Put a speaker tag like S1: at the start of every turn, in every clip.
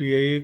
S1: PAI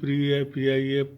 S1: PAI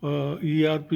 S1: ERP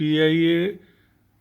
S1: PAI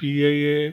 S1: PAI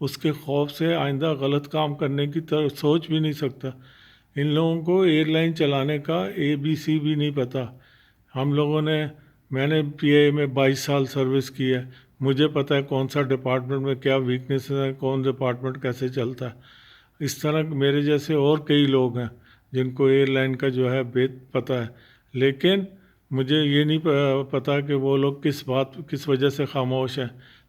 S1: اس کے خوف سے آئندہ غلط کام کرنے کی طرف سوچ بھی نہیں سکتا۔ ان لوگوں کو ایئر لائن چلانے کا ABC بھی نہیں پتہ۔ ہم لوگوں نے میں نے PIA میں 22 سال سروس کی ہے، مجھے پتہ ہے کون سا ڈپارٹمنٹ میں کیا ویکنیسز ہیں، کون ڈپارٹمنٹ کیسے چلتا ہے۔ اس طرح میرے جیسے اور کئی لوگ ہیں جن کو ایئر لائن کا جو ہے پتہ ہے، لیکن مجھے یہ نہیں پتہ کہ وہ لوگ کس وجہ سے خاموش ہیں۔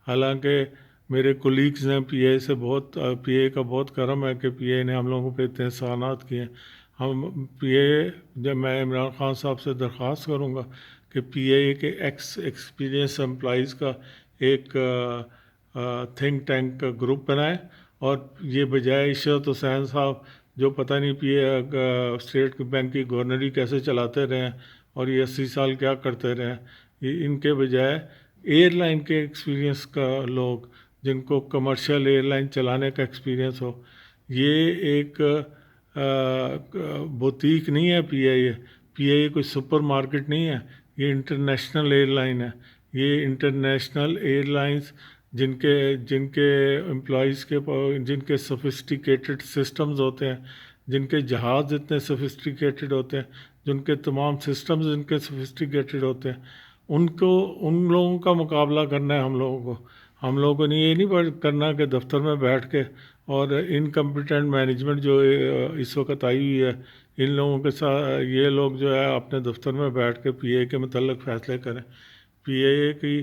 S1: حالانکہ میرے کولیگز نے PIA سے PIA کا بہت کرم ہے کہ PIA نے ہم لوگوں پہ اتنے احسانات کیے ہیں۔ ہم PIA جب میں عمران خان صاحب سے درخواست کروں گا کہ PIA کے ایکسپیرینس امپلائیز کا ایک تھنک ٹینک کا گروپ بنائیں، اور یہ بجائے عشرت حسین صاحب جو پتہ نہیں اسٹیٹ بینک کی گورنری کیسے چلاتے رہے ہیں اور یہ 80 سال کیا کرتے رہے ہیں، ان کے بجائے ایئر لائن کے ایکسپیرینس کا لوگ جن کو کمرشل ایئر لائن چلانے کا ایکسپیرینس ہو۔ یہ ایک بوتیک نہیں ہے PIA کوئی سپر مارکیٹ نہیں ہے، یہ انٹرنیشنل ایئر لائن ہے۔ یہ انٹرنیشنل ایئر لائنز جن کے امپلائیز جن کے سفسٹیکیٹڈ سسٹمز ہوتے ہیں، جن کے جہاز اتنے سفسٹیکیٹڈ ہوتے ہیں، جن کے تمام سسٹمز جن کے سفسٹیکیٹڈ ہوتے ہیں، ان لوگوں کا مقابلہ کرنا ہے ہم لوگوں کو یہ نہیں کرنا کہ دفتر میں بیٹھ کے اور انکمپیٹنٹ مینجمنٹ جو اس وقت آئی ہوئی ہے، ان لوگوں کے ساتھ یہ لوگ جو ہے اپنے دفتر میں بیٹھ کے PIA کے متعلق فیصلے کریں۔ PIA کی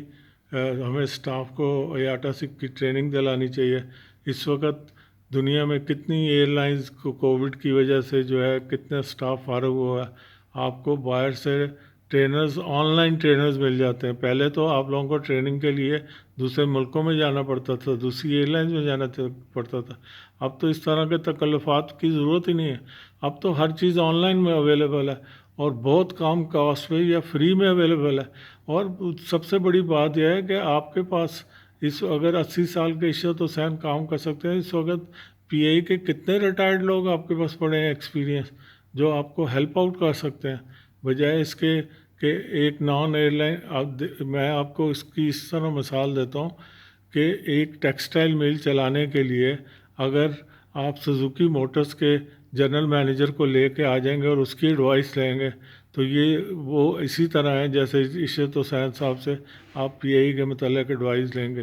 S1: ہمیں سٹاف کو IATA کی ٹریننگ دلانی چاہیے۔ اس وقت دنیا میں کتنی ایئر لائنز کو کووڈ کی وجہ سے جو ہے کتنے سٹاف فارغ ہوا ہے۔ آپ کو باہر سے آن لائن ٹرینرز مل جاتے ہیں۔ پہلے تو آپ لوگوں کو ٹریننگ کے لیے دوسرے ملکوں میں جانا پڑتا تھا، دوسری ایئر لائنز میں جانا پڑتا تھا۔ اب تو اس طرح کے تکلفات کی ضرورت ہی نہیں ہے، اب تو ہر چیز آن لائن میں اویلیبل ہے اور بہت کم کاسٹ پہ یا فری میں اویلیبل ہے۔ اور سب سے بڑی بات یہ ہے کہ آپ کے پاس اگر 80 سال کے عشرت حسین کام کر سکتے ہیں، اس وقت PIA کے کتنے ریٹائرڈ لوگ آپ کے پاس پڑے ہیں ایکسپیرینس، جو آپ کو ہیلپ آؤٹ کر سکتے ہیں، بجائے اس کے کہ ایک نان ایئر لائن۔ میں آپ کو اس طرح مثال دیتا ہوں کہ ایک ٹیکسٹائل میل چلانے کے لیے اگر آپ سوزوکی موٹرز کے جنرل مینیجر کو لے کے آ جائیں گے اور اس کی ایڈوائس لیں گے، تو وہ اسی طرح ہے جیسے عشرت حسین صاحب سے آپ PIA کے متعلق ایڈوائس لیں گے۔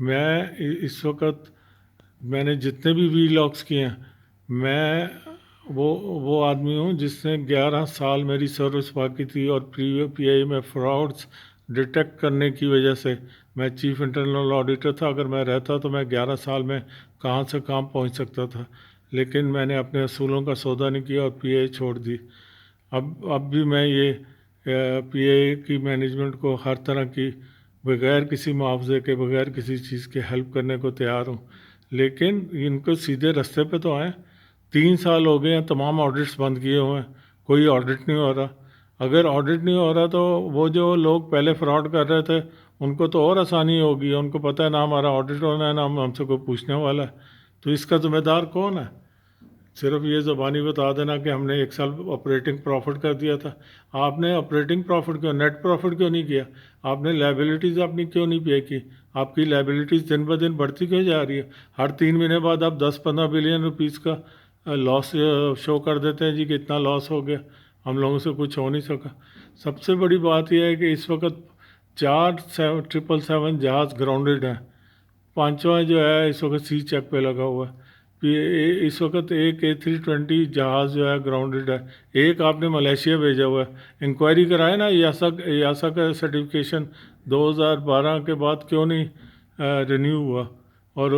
S1: میں اس وقت میں نے جتنے بھی ولاگس کیے ہیں، میں وہ آدمی ہوں جس نے 11 سال میری سروس باقی تھی، اور PIA میں فراڈس ڈیٹیکٹ کرنے کی وجہ سے میں چیف انٹرنل آڈیٹر تھا۔ اگر میں رہتا تو میں 11 سال میں کہاں سے کہاں پہنچ سکتا تھا، لیکن میں نے اپنے اصولوں کا سودا نہیں کیا اور PIA چھوڑ دی۔ اب بھی میں یہ PIA کی مینجمنٹ کو ہر طرح کی بغیر کسی معاوضے کے، بغیر کسی چیز کے ہیلپ کرنے کو تیار ہوں، لیکن ان کو سیدھے رستے پہ تو آئیں۔ 3 سال ہو گئے ہیں تمام آڈٹس بند کیے ہوئے ہیں، کوئی آڈٹ نہیں ہو رہا۔ اگر آڈٹ نہیں ہو رہا تو وہ جو لوگ پہلے فراڈ کر رہے تھے ان کو تو اور آسانی ہوگی، ان کو پتہ ہے نہ ہمارا آڈٹ ہونا ہے، نہ ہم سے کوئی پوچھنے والا ہے۔ تو اس کا ذمہ دار کون ہے؟ صرف یہ زبانی بتا دینا کہ ہم نے 1 سال آپریٹنگ پروفٹ کر دیا تھا۔ آپ نے آپریٹنگ پروفٹ کیوں، نیٹ پروفٹ کیوں نہیں کیا؟ آپ نے لائبلٹیز اپنی کیوں نہیں پے کی؟ آپ کی لائبلٹیز دن بہ دن بڑھتی کیوں جا رہی ہے؟ ہر 3 مہینے بعد آپ 10-15 بلین روپیز کا لاس شو کر دیتے ہیں جی کہ اتنا لاس ہو گیا، ہم لوگوں سے کچھ ہو نہیں سکا۔ سب سے بڑی بات یہ ہے کہ اس وقت 4 777 جہاز گراؤنڈڈ ہیں، 5واں جو ہے اس وقت سی چیک پہ لگا ہوا ہے۔ اس وقت ایک A320 جہاز جو ہے گراؤنڈڈ ہے، ایک آپ نے ملیشیا بھیجا ہوا ہے۔ انکوائری کرائے نا ایاسا کا سرٹیفکیشن 2012 کے بعد کیوں نہیں رینیو ہوا؟ اور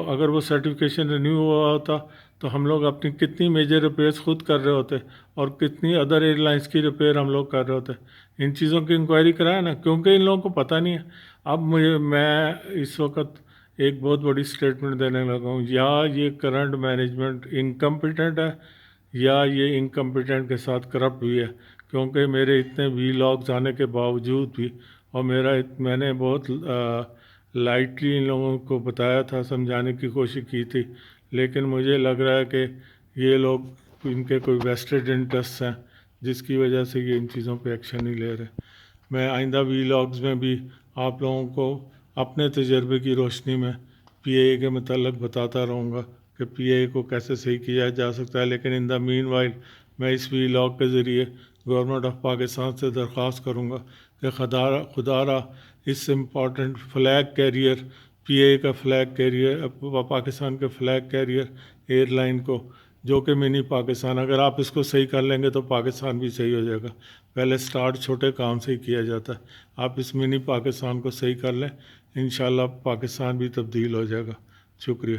S1: اگر وہ سرٹیفکیشن رینیو ہوا ہوتا تو ہم لوگ اپنی کتنی میجر ریپیئرس خود کر رہے ہوتے، اور کتنی ادر ایئر لائنس کی ریپیئر ہم لوگ کر رہے ہوتے۔ ان چیزوں کی انکوائری کرائے نا، کیونکہ ان لوگوں کو پتہ نہیں ہے۔ اب میں اس وقت ایک بہت بڑی سٹیٹمنٹ دینے لگا ہوں، یا یہ کرنٹ مینجمنٹ انکمپیٹنٹ ہے، یا یہ انکمپیٹنٹ کے ساتھ کرپٹ بھی ہے، کیونکہ میرے اتنے ولاگز آنے کے باوجود بھی، اور میں نے بہت لائٹلی ان لوگوں کو بتایا تھا، سمجھانے کی کوشش کی تھی، لیکن مجھے لگ رہا ہے کہ یہ لوگ ان کے کوئی ویسٹڈ انٹرسٹ ہیں جس کی وجہ سے یہ ان چیزوں پہ ایکشن نہیں لے رہے۔ میں آئندہ ولاگز میں بھی آپ لوگوں کو اپنے تجربے کی روشنی میں پی اے کے متعلق بتاتا رہوں گا کہ پی اے کو کیسے صحیح کیا جا سکتا ہے، لیکن ان دا مین وائل میں اس ویلاگ کے ذریعے گورنمنٹ آف پاکستان سے درخواست کروں گا کہ خدا را اس امپورٹنٹ فلیگ کیریئر پی اے کا فلیگ کیریئر پاکستان کے فلیگ کیریئر ایئر لائن کو، جو کہ منی پاکستان، اگر آپ اس کو صحیح کر لیں گے تو پاکستان بھی صحیح ہو جائے گا۔ پہلے سٹارٹ چھوٹے کام سے ہی کیا جاتا ہے، آپ اس منی پاکستان کو صحیح کر لیں، انشاءاللہ پاکستان بھی تبدیل ہو جائے گا۔ شکریہ۔